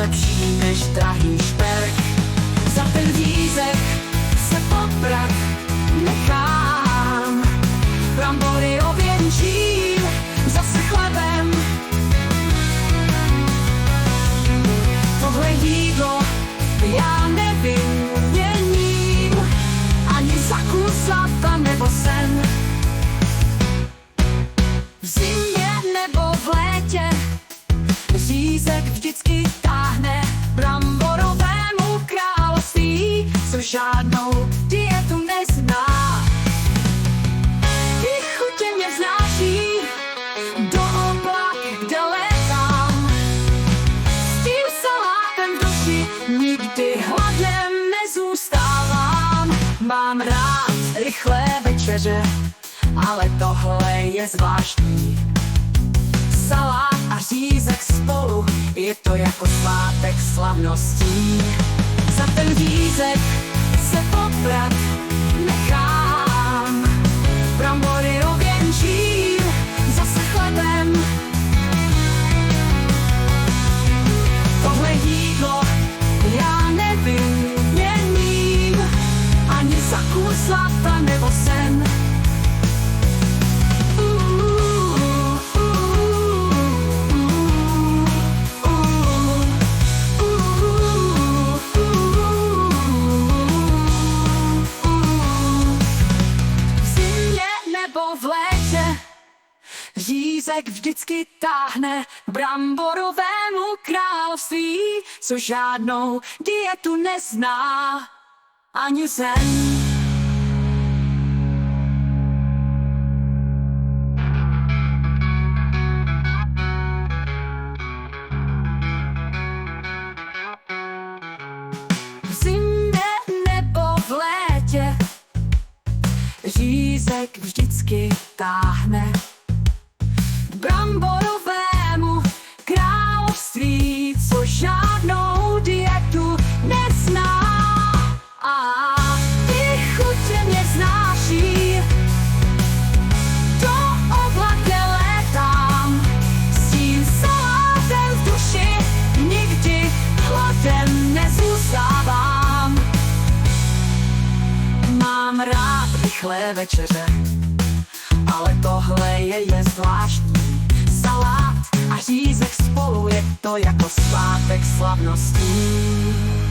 lepší než drahý šperk. Za ten lízek se poprat nechám, brambory ověnčím zase chlebem. Tohle jídlo já nevyměním ani za kus zlata nebo sen. V zimě nebo v létě řízek vždycky táhne bramborovému království, co žádnou dietu nezná. I chutě mě vznáší do oblak, kde létám. S tím salátem v duši nikdy hladem nezůstávám. Mám rád rychlé večeře, ale tohle je zvláštní. Salát a řízek spolu, je to jako svátek slavností. Za ten řízek se poprat nechám, brambory ověnčím zase chlebem. Tohle jídlo já nevyměním ani za kus zlata nebo sen. V létě řízek vždycky táhne bramborovému království, co žádnou dietu nezná ani zen. V zimě nebo v létě řízek vždycky táhne bramborovému království, co žádnou dietu nezná. A ty chutě mě znáší do oblak, kde létám. S tím salátem v duši nikdy hladem nezůstávám. Mám rád rychlé večeře, ale tohle je zvláštní. Salát a řízek spolu, je to jako svátek slavností.